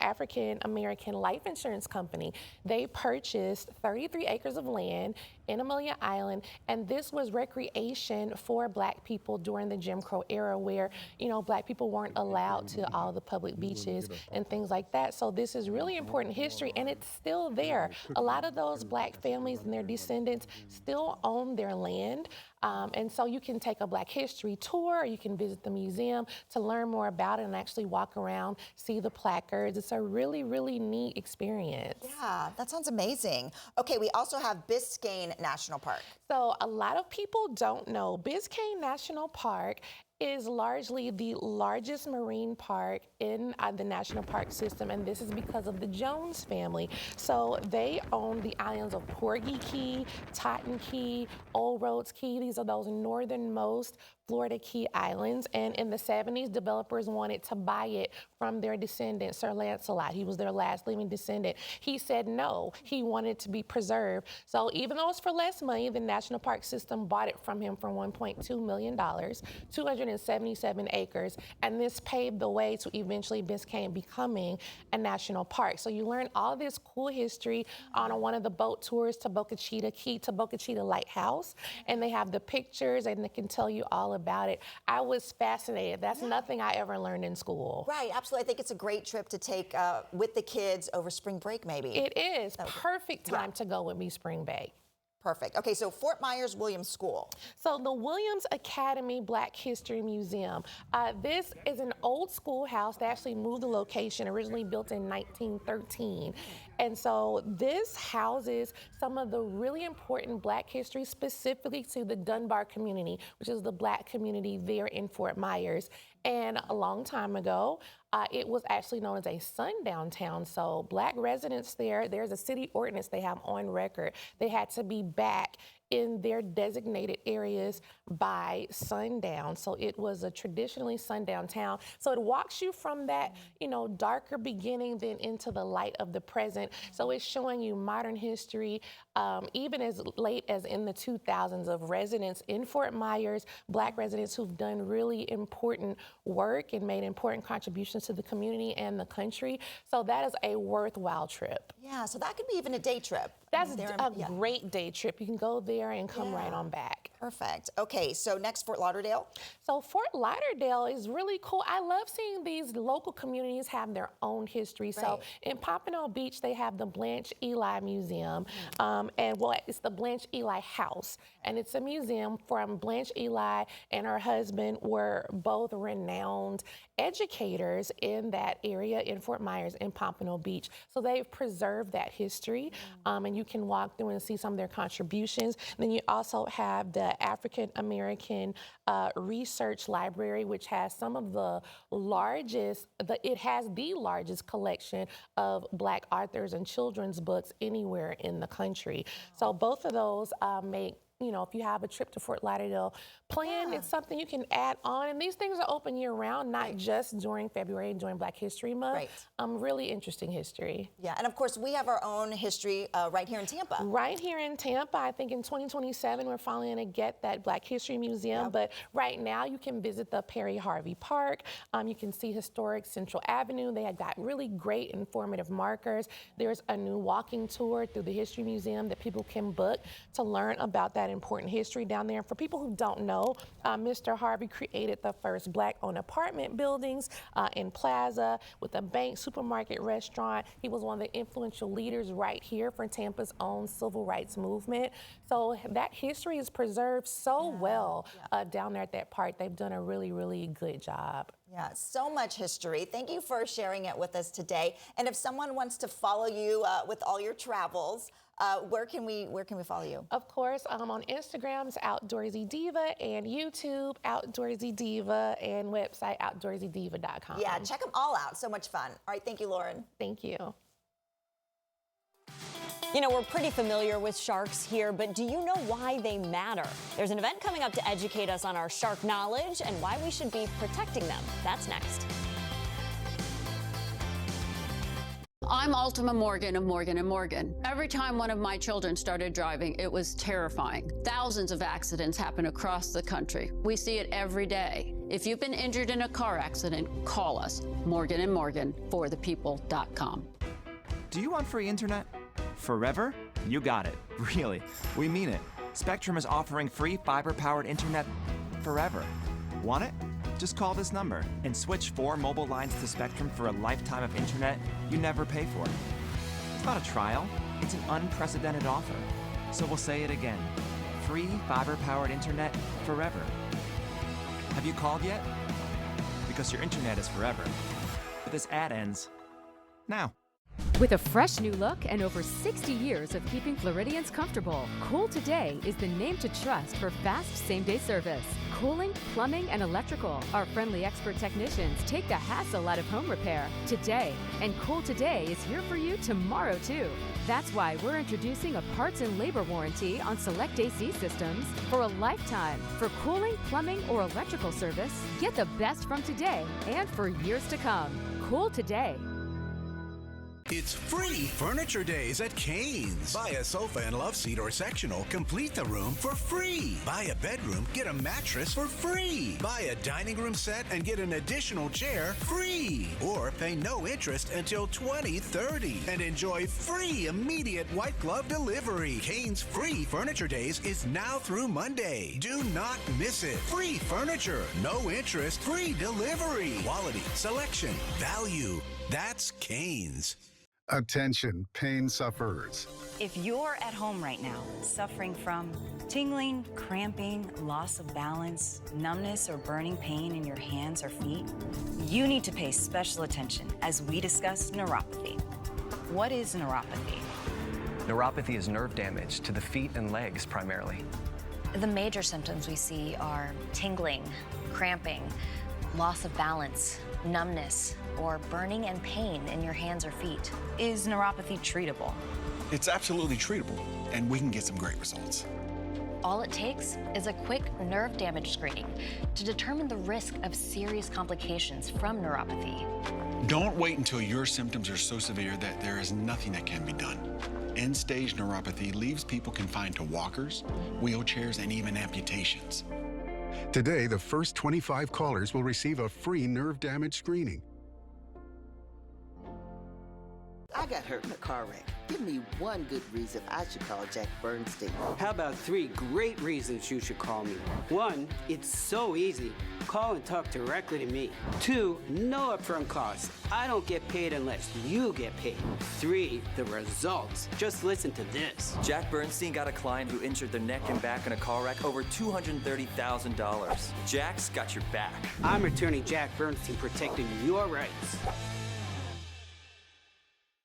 African American Life Insurance Company. They purchased 33 acres of land in Amelia Island, and this was recreation for black people during the Jim Crow era where, you know, black people weren't allowed to all the public beaches and things like that. So this is really important history, and it's still there. A lot of those black families and their descendants still own their land. And so you can take a Black History tour, or you can visit the museum to learn more about it and actually walk around, see the placards. It's a really, really neat experience. Yeah, that sounds amazing. Okay, we also have Biscayne National Park. So a lot of people don't know Biscayne National Park is largely the largest marine park in the national park system, and this is because of the Jones family. So they own the islands of Porgy Key, Totten Key, Old Rhodes Key. These are those northernmost Florida Key Islands, and in the 70s, developers wanted to buy it from their descendant, Sir Lancelot. He was their last living descendant. He said no, he wanted it to be preserved. So even though it's for less money, the National Park System bought it from him for $1.2 million, 277 acres, and this paved the way to eventually Biscayne becoming a national park. So you learn all this cool history on one of the boat tours to Boca Chica Key, to Boca Chica Lighthouse, and they have the pictures and they can tell you all about it. I was fascinated. That's nothing I ever learned in school. Right, absolutely. I think it's a great trip to take with the kids over spring break, maybe. It is. Perfect time to go with me spring break. Perfect. Okay, so Fort Myers Williams School. So the Williams Academy Black History Museum. This is an old schoolhouse. They actually moved the location, originally built in 1913. And so this houses some of the really important Black history, specifically to the Dunbar community, which is the Black community there in Fort Myers. And a long time ago, it was actually known as a sundown town. So Black residents there's a city ordinance they have on record. They had to be back in their designated areas by sundown. So it was a traditionally sundown town. So it walks you from that, you know, darker beginning then into the light of the present. So it's showing you modern history, even as late as in the 2000s, of residents in Fort Myers, Black residents who've done really important work and made important contributions to the community and the country. So that is a worthwhile trip. Yeah, so that could be even a day trip. That's a great day trip. You can go there and come right on back. Perfect. Okay, so next, Fort Lauderdale. So Fort Lauderdale is really cool. I love seeing these local communities have their own history. Right. So in Pompano Beach, they have the Blanche Ely Museum. It's the Blanche Ely House. And it's a museum from Blanche Ely and her husband were both renowned educators in that area in Fort Myers and Pompano Beach. So they've preserved that history, and you can walk through and see some of their contributions. Then you also have the African American Research Library, which has some of the largest, it has the largest collection of Black authors and children's books anywhere in the country. So both of those make, you know, if you have a trip to Fort Lauderdale planned, it's something you can add on. And these things are open year round, not just during February and during Black History Month. Really interesting history. Yeah, and of course we have our own history right here in Tampa. Right here in Tampa. I think in 2027 we're finally going to get that Black History Museum. But right now you can visit the Perry Harvey Park. You can see historic Central Avenue. They have got really great informative markers. There's a new walking tour through the History Museum that people can book to learn about that important history down there. And for people who don't know, Mr. Harvey created the first Black-owned apartment buildings in Plaza with a bank, supermarket, restaurant. He was one of the influential leaders right here for Tampa's own civil rights movement. So that history is preserved so well down there at that park. They've done a really, really good job. Yeah, so much history. Thank you for sharing it with us today. And if someone wants to follow you with all your travels, where can we follow you? Of course, on Instagram, it's Outdoorsy Diva, and YouTube, Outdoorsy Diva, and website, outdoorsydiva.com. Yeah, check them all out. So much fun. All right, thank you, Lauren. Thank you. You know, we're pretty familiar with sharks here, but do you know why they matter? There's an event coming up to educate us on our shark knowledge and why we should be protecting them. That's next. I'm Ultima Morgan of Morgan & Morgan. Every time one of my children started driving, it was terrifying. Thousands of accidents happen across the country. We see it every day. If you've been injured in a car accident, call us. Morgan & Morgan, forthepeople.com. Do you want free internet? Forever? You got it. Really. We mean it. Spectrum is offering free fiber-powered internet forever. Want it? Just call this number and switch 4 mobile lines to Spectrum for a lifetime of internet you never pay for. It's not a trial, it's an unprecedented offer. So we'll say it again. Free fiber-powered internet forever. Have you called yet? Because your internet is forever. But this ad ends now. With a fresh new look and over 60 years of keeping Floridians comfortable, Cool Today is the name to trust for fast same-day service. Cooling, plumbing, and electrical. Our friendly expert technicians take the hassle out of home repair today. And Cool Today is here for you tomorrow, too. That's why we're introducing a parts and labor warranty on select AC systems for a lifetime. For cooling, plumbing, or electrical service, get the best from today and for years to come. Cool Today. It's free Furniture Days at Cane's. Buy a sofa and love seat or sectional, complete the room for free. Buy a bedroom, get a mattress for free. Buy a dining room set and get an additional chair free. Or pay no interest until 2030 and enjoy free immediate white glove delivery. Cane's free Furniture Days is now through Monday. Do not miss it. Free furniture, no interest, free delivery. Quality, selection, value. That's Cane's. Attention, pain sufferers. If you're at home right now, suffering from tingling, cramping, loss of balance, numbness, or burning pain in your hands or feet, you need to pay special attention as we discuss neuropathy. What is neuropathy? Neuropathy is nerve damage to the feet and legs primarily. The major symptoms we see are tingling, cramping, loss of balance, numbness, or burning and pain in your hands or feet. Is neuropathy treatable? It's absolutely treatable, and we can get some great results. All it takes is a quick nerve damage screening to determine the risk of serious complications from neuropathy. Don't wait until your symptoms are so severe that there is nothing that can be done. End-stage neuropathy leaves people confined to walkers, wheelchairs, and even amputations. Today, the first 25 callers will receive a free nerve damage screening. I got hurt in a car wreck. Give me one good reason I should call Jack Bernstein. How about 3 great reasons you should call me? 1, it's so easy. Call and talk directly to me. 2, no upfront costs. I don't get paid unless you get paid. 3, the results. Just listen to this. Jack Bernstein got a client who injured their neck and back in a car wreck over $230,000. Jack's got your back. I'm attorney Jack Bernstein, protecting your rights.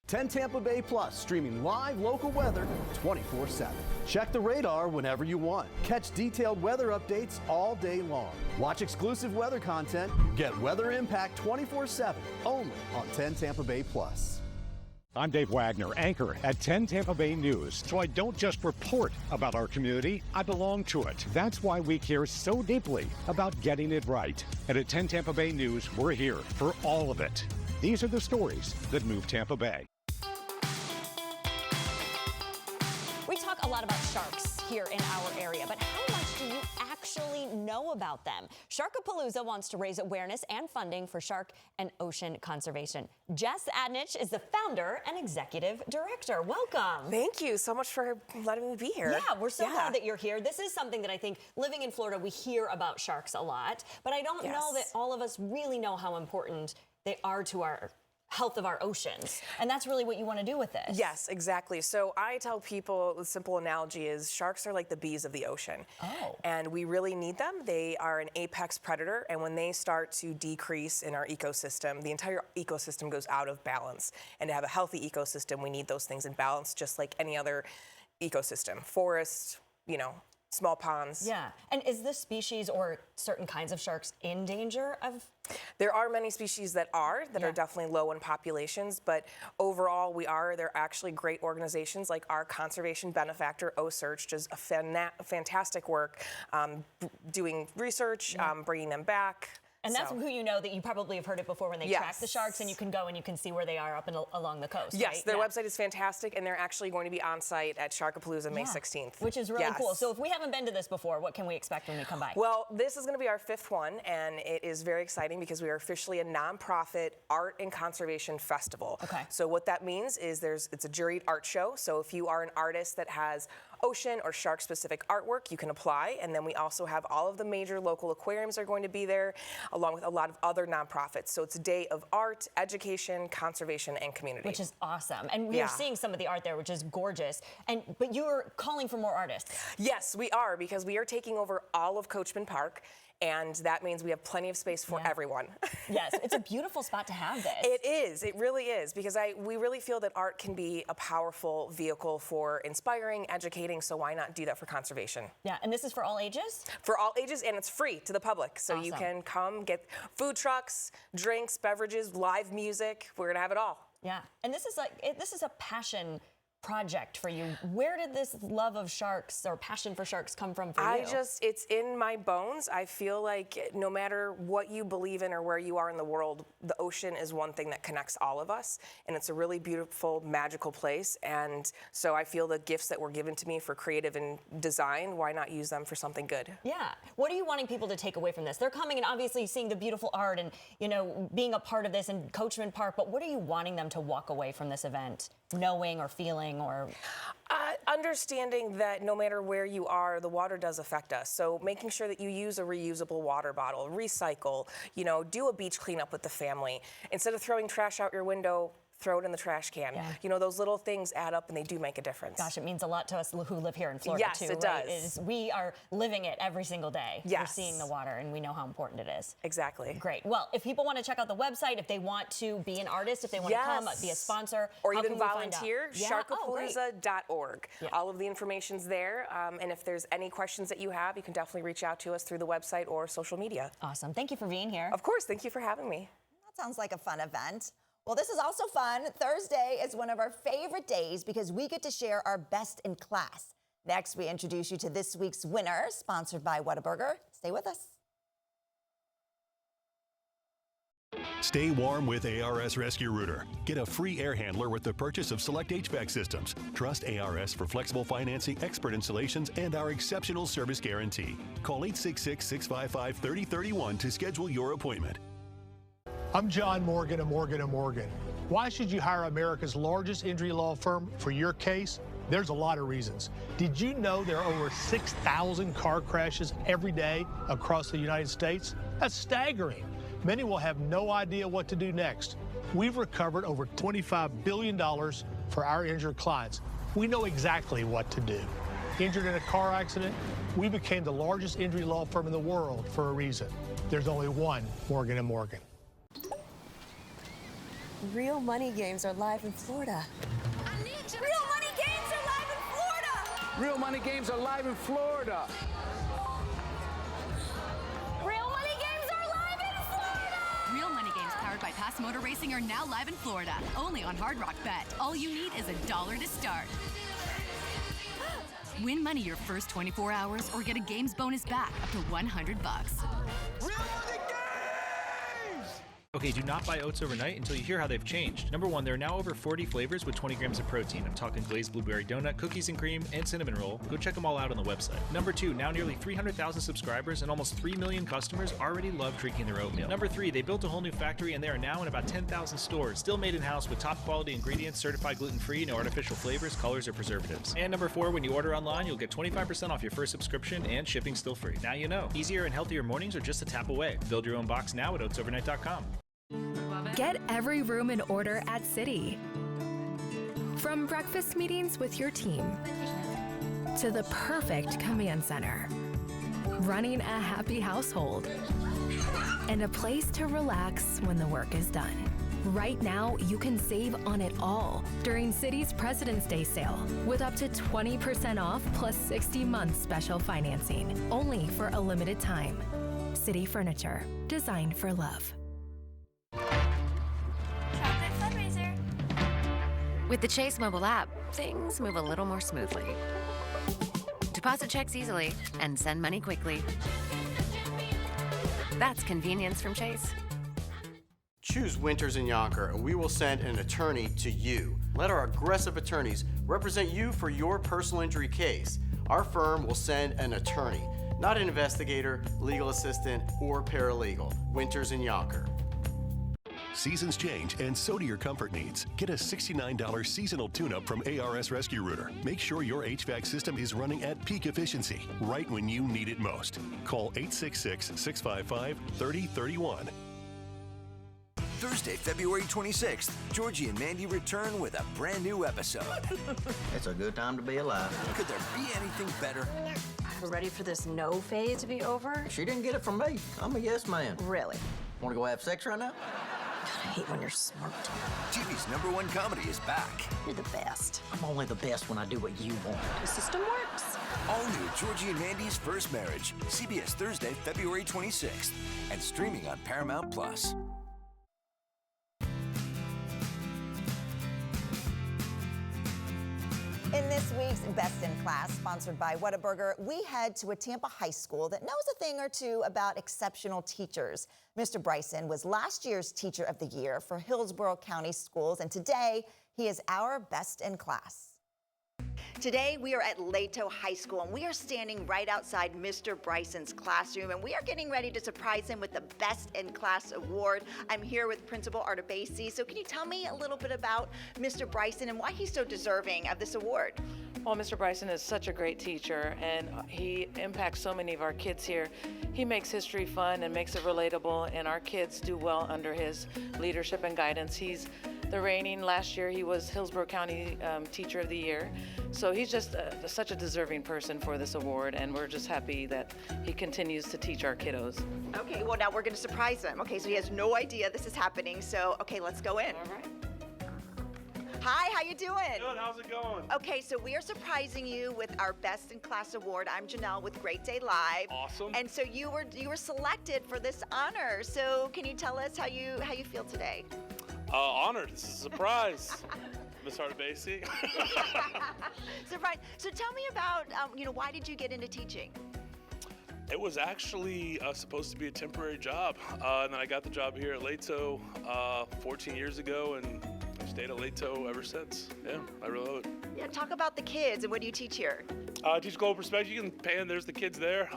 10 Tampa Bay Plus, streaming live local weather 24/7. Check the radar whenever you want. Catch detailed weather updates all day long. Watch exclusive weather content. Get weather impact 24/7 only on 10 Tampa Bay Plus. I'm Dave Wagner, anchor at 10 Tampa Bay News. So I don't just report about our community, I belong to it. That's why we care so deeply about getting it right. And at 10 Tampa Bay News, we're here for all of it. These are the stories that move Tampa Bay. We talk a lot about sharks here in our area, but how much do you actually know about them? Sharkapalooza wants to raise awareness and funding for shark and ocean conservation. Jess Adnich is the founder and executive director. Welcome. Thank you so much for letting me be here. Yeah, we're so glad that you're here. This is something that I think, living in Florida, we hear about sharks a lot, but I don't know that all of us really know how important they are to our health of our oceans. And that's really what you want to do with this. Yes, exactly. So I tell people, the simple analogy is sharks are like the bees of the ocean. Oh. And we really need them. They are an apex predator. And when they start to decrease in our ecosystem, the entire ecosystem goes out of balance. And to have a healthy ecosystem, we need those things in balance, just like any other ecosystem. Forests, small ponds. Yeah. And is this species or certain kinds of sharks in danger of? There are many species that are definitely low in populations, but overall they're actually great organizations like our conservation benefactor, OSearch, does a fantastic work doing research, bringing them back. And that's who you know that you probably have heard it before when they track the sharks, and you can go and you can see where they are up and along the coast. Yes, right? their website is fantastic, and they're actually going to be on site at Sharkapalooza May 16th. Which is really cool. So if we haven't been to this before, what can we expect when we come by? Well, this is going to be our 5th one, and it is very exciting because we are officially a nonprofit art and conservation festival. Okay. So what that means is it's a juried art show. So if you are an artist that has ocean or shark specific artwork, you can apply. And then we also have all of the major local aquariums are going to be there, along with a lot of other nonprofits. So it's a day of art, education, conservation, and community. Which is awesome. And we are seeing some of the art there, which is gorgeous. But you're calling for more artists. Yes, we are, because we are taking over all of Coachman Park. And that means we have plenty of space for everyone. Yes, it's a beautiful spot to have this. It is. It really is, because we really feel that art can be a powerful vehicle for inspiring, educating, so why not do that for conservation? Yeah, and this is for all ages? For all ages, and it's free to the public. So you can come get food trucks, drinks, beverages, live music. We're going to have it all. Yeah, and this is a passion project for you. Where did this love of sharks or passion for sharks come from for you? It's in my bones. I feel like no matter what you believe in or where you are in the world, the ocean is one thing that connects all of us, and it's a really beautiful, magical place. And so I feel the gifts that were given to me for creative and design, why not use them for something good? Yeah. What are you wanting people to take away from this? They're coming and obviously seeing the beautiful art and, being a part of this in Coachman Park, but what are you wanting them to walk away from this event, knowing or feeling? Or understanding that no matter where you are, the water does affect us. So making sure that you use a reusable water bottle, recycle, do a beach cleanup with the family. Instead of throwing trash out your window, throw it in the trash can. Yeah. Those little things add up and they do make a difference. Gosh, it means a lot to us who live here in Florida yes, too. Yes, it right? does. We are living it every single day. Yes. We're seeing the water and we know how important it is. Exactly. Great. Well, if people want to check out the website, if they want to be an artist, if they want to come, be a sponsor, or how even can we find volunteer, out? sharkapalooza.org. All of the information's there. And if there's any questions that you have, you can definitely reach out to us through the website or social media. Awesome. Thank you for being here. Of course. Thank you for having me. That sounds like a fun event. Well, this is also fun. Thursday is one of our favorite days because we get to share our best in class. Next, we introduce you to this week's winner, sponsored by Whataburger. Stay with us. Stay warm with ARS Rescue Router. Get a free air handler with the purchase of select HVAC systems. Trust ARS for flexible financing, expert installations, and our exceptional service guarantee. Call 866-655-3031 to schedule your appointment. I'm John Morgan of Morgan & Morgan. Why should you hire America's largest injury law firm for your case? There's a lot of reasons. Did you know there are over 6,000 car crashes every day across the United States? That's staggering. Many will have no idea what to do next. We've recovered over $25 billion for our injured clients. We know exactly what to do. Injured in a car accident? We became the largest injury law firm in the world for a reason. There's only one Morgan & Morgan. Real money games are live in Florida. Real money games are live in Florida. Real money games are live in Florida. Real money games are live in Florida. Real money games powered by Pass Motor Racing are now live in Florida. Only on Hard Rock Bet. All you need is $1 to start. Win money your first 24 hours or get a games bonus back up to $100. Real money games! Okay, do not buy oats overnight until you hear how they've changed. Number one, there are now over 40 flavors with 20 grams of protein. I'm talking glazed blueberry donut, cookies and cream, and cinnamon roll. Go check them all out on the website. Number two, now nearly 300,000 subscribers and almost 3 million customers already love drinking their oatmeal. Number three, they built a whole new factory and they are now in about 10,000 stores. Still made in-house with top quality ingredients, certified gluten-free, no artificial flavors, colors, or preservatives. And number four, when you order online, you'll get 25% off your first subscription and shipping still free. Now you know. Easier and healthier mornings are just a tap away. Build your own box now at oatsovernight.com. Get every room in order at City. From breakfast meetings with your team to the perfect command center, running a happy household, and a place to relax when the work is done. Right now, you can save on it all during City's President's Day sale with up to 20% off plus 60 months special financing, only for a limited time. City Furniture, designed for love. With the Chase mobile app, things move a little more smoothly. Deposit checks easily and send money quickly. That's convenience from Chase. Choose Winters and Yonker, and we will send an attorney to you. Let our aggressive attorneys represent you for your personal injury case. Our firm will send an attorney, not an investigator, legal assistant, or paralegal. Winters and Yonker. Seasons change, and so do your comfort needs. Get a $69 seasonal tune-up from ARS Rescue Rooter. Make sure your HVAC system is running at peak efficiency, right when you need it most. Call 866-655-3031. Thursday, February 26th, Georgie and Mandy return with a brand new episode. It's a good time to be alive. Could there be anything better? We're ready for this no phase to be over? She didn't get it from me. I'm a yes man. Really? Want to go have sex right now? I hate when you're smart. TV's #1 comedy is back. You're the best. I'm only the best when I do what you want. The system works. All new Georgie and Mandy's First Marriage. CBS Thursday, February 26th. And streaming on Paramount+. In this week's Best in Class, sponsored by Whataburger, we head to a Tampa high school that knows a thing or two about exceptional teachers. Mr. Bryson was last year's Teacher of the Year for Hillsborough County Schools, and today he is our Best in Class. Today, we are at Leto High School, and we are standing right outside Mr. Bryson's classroom, and we are getting ready to surprise him with the Best in Class award. I'm here with Principal Artabasi. So can you tell me a little bit about Mr. Bryson and why he's so deserving of this award? Well, Mr. Bryson is such a great teacher, and he impacts so many of our kids here. He makes history fun and makes it relatable, and our kids do well under his leadership and guidance. He's the reigning, last year he was Hillsborough County Teacher of the Year. So he's just such a deserving person for this award, and we're just happy that he continues to teach our kiddos. Okay, well now we're gonna surprise him. Okay, so he has no idea this is happening, so okay, let's go in. All right. Hi, how you doing? Good, how's it going? Okay, so we are surprising you with our Best in Class award. I'm Janelle with Great Day Live. Awesome. And so you were selected for this honor. So can you tell us how you feel today? Honored. This is a surprise. Miss Artabasi. Surprise. So tell me about, why did you get into teaching? It was actually supposed to be a temporary job, and then I got the job here at Leto 14 years ago, and I've stayed at Leto ever since. Yeah, I really love it. Yeah, talk about the kids and what do you teach here? I teach global perspective. You can pan, there's the kids there.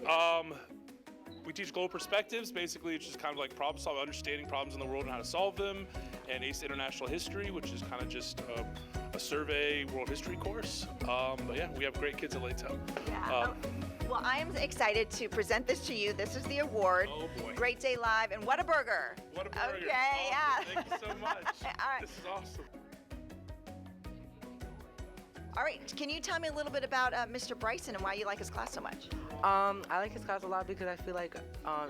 We teach global perspectives. Basically, it's just kind of like problem solving, understanding problems in the world and how to solve them. And ACE International History, which is kind of just a survey world history course. But yeah, we have great kids at Leto. Yeah. Well, I am excited to present this to you. This is the award. Oh boy. Great Day Live and Whataburger. Whataburger. Okay, awesome. yeah. Thank you so much. All right. This is awesome. All right, can you tell me a little bit about Mr. Bryson and why you like his class so much? I like his class a lot because I feel like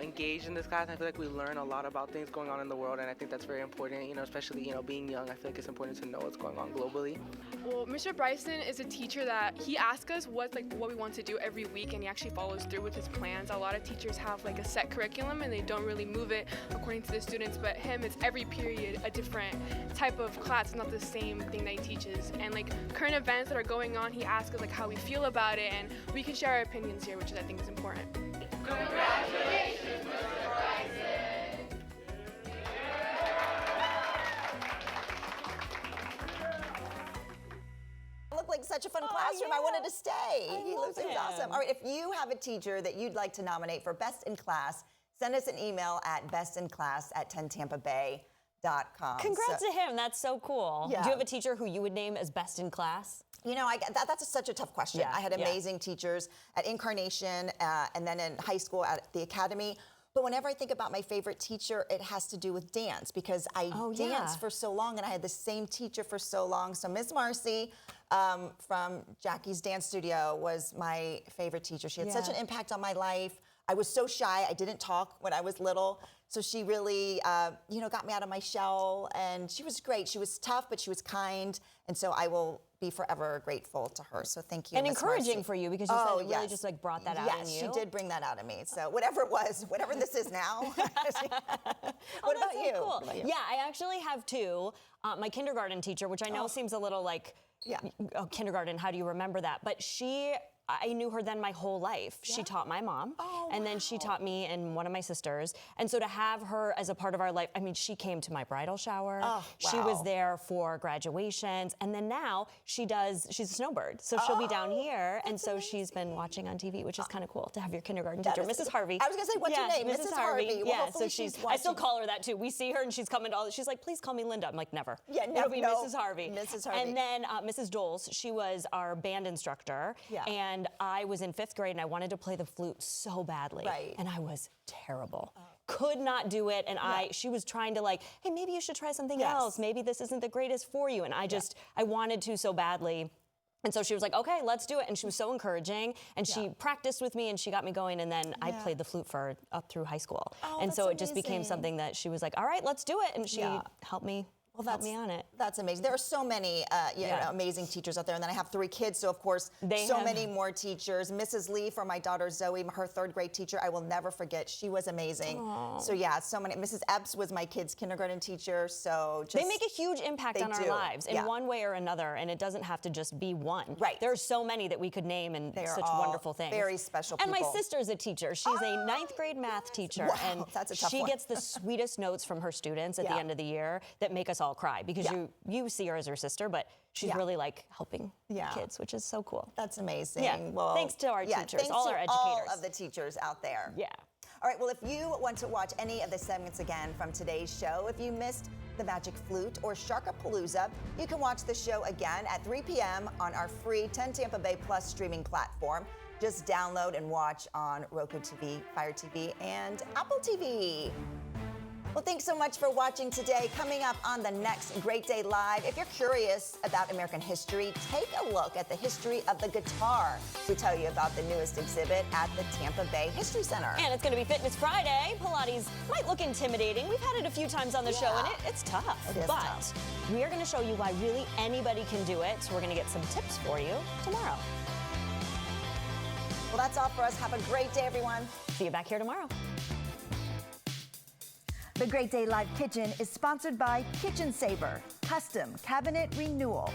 engaged in this class. I feel like we learn a lot about things going on in the world, and I think that's very important. Especially being young, I feel like it's important to know what's going on globally. Well, Mr. Bryson is a teacher that he asks us what we want to do every week, and he actually follows through with his plans. A lot of teachers have like a set curriculum, and they don't really move it according to the students. But him, it's every period a different type of class. It's not the same thing that he teaches. And like current events that are going on, he asks us like how we feel about it, and we can share our opinions here, which I think is important. Congratulations, Mr. Bryson! It looked like such a fun classroom. I wanted to stay. He was awesome. All right, if you have a teacher that you'd like to nominate for Best in Class, send us an email at bestinclass@10tampabay.com. Congrats to him. That's so cool. Yeah. Do you have a teacher who you would name as Best in Class? That's such a tough question. Yeah, I had amazing teachers at Incarnation and then in high school at the Academy. But whenever I think about my favorite teacher, it has to do with dance because I danced for so long and I had the same teacher for so long. So Ms. Marcy from Jackie's Dance Studio was my favorite teacher. She had such an impact on my life. I was so shy. I didn't talk when I was little. So she really, got me out of my shell, and she was great. She was tough, but she was kind, and so I will be forever grateful to her. So thank you, And Ms. encouraging Marcy. for you because you said it really just like brought that out in you. Yes, she did bring that out of me. So whatever it was, whatever this is now. What about you? Cool. What about you? Yeah, I actually have two. My kindergarten teacher, which I know seems a little like, kindergarten, how do you remember that? But she I knew her then my whole life. She taught my mom, and then she taught me and one of my sisters. And so to have her as a part of our life, I mean, she came to my bridal shower. She was there for graduations, and then now she's a snowbird, so she'll be down here, and so she's been watching on TV, which is kind of cool to have your kindergarten teacher, Mrs. Harvey. I was gonna say, what's her name? Mrs. Harvey. Well, Yeah, so she's. I still call her that too. We see her, and she's coming to all. She's like, please call me Linda. I'm like, never. Yeah, It'll be Mrs. Harvey. Mrs. Harvey. And then Mrs. Doles, she was our band instructor, and I was in 5th grade, and I wanted to play the flute so badly, and I was terrible. Could not do it, and she was trying to like, hey, maybe you should try something else. Maybe this isn't the greatest for you, and I wanted to so badly. And so she was like, okay, let's do it. And she was so encouraging. And she practiced with me and she got me going. And then I played the flute for up through high school. And so it just became something that she was like, all right, let's do it. And she helped me. Help me on it. That's amazing. There are so many amazing teachers out there. And then I have 3 kids, so of course, many more teachers. Mrs. Lee, for my daughter Zoe, her 3rd grade teacher, I will never forget. She was amazing. Aww. So yeah, so many. Mrs. Epps was my kids' kindergarten teacher, so they make a huge impact on our lives in one way or another, and it doesn't have to just be one. Right. There are so many that we could name, and such wonderful things. Very special people. And my sister's a teacher. She's a 9th grade math teacher, and that's a tough she one. gets the sweetest notes from her students at the end of the year that make us all cry, because you see her as her sister, but she's really like helping kids, which is so cool. That's amazing. Yeah. Well, thanks to our teachers, thanks all to our educators. all of the teachers out there. Yeah. All right, well, if you want to watch any of the segments again from today's show, if you missed the Magic Flute or Sharkapalooza, you can watch the show again at 3 p.m. on our free 10 Tampa Bay Plus streaming platform. Just download and watch on Roku TV, Fire TV, and Apple TV. Well, thanks so much for watching today. Coming up on the next Great Day Live, if you're curious about American history, take a look at the history of the guitar. We tell you about the newest exhibit at the Tampa Bay History Center. And it's going to be Fitness Friday. Pilates might look intimidating. We've had it a few times on the show, and it's tough. It is tough. We are going to show you why really anybody can do it. So we're going to get some tips for you tomorrow. Well, that's all for us. Have a great day, everyone. See you back here tomorrow. The Great Day Live Kitchen is sponsored by Kitchen Saver, Custom Cabinet Renewal.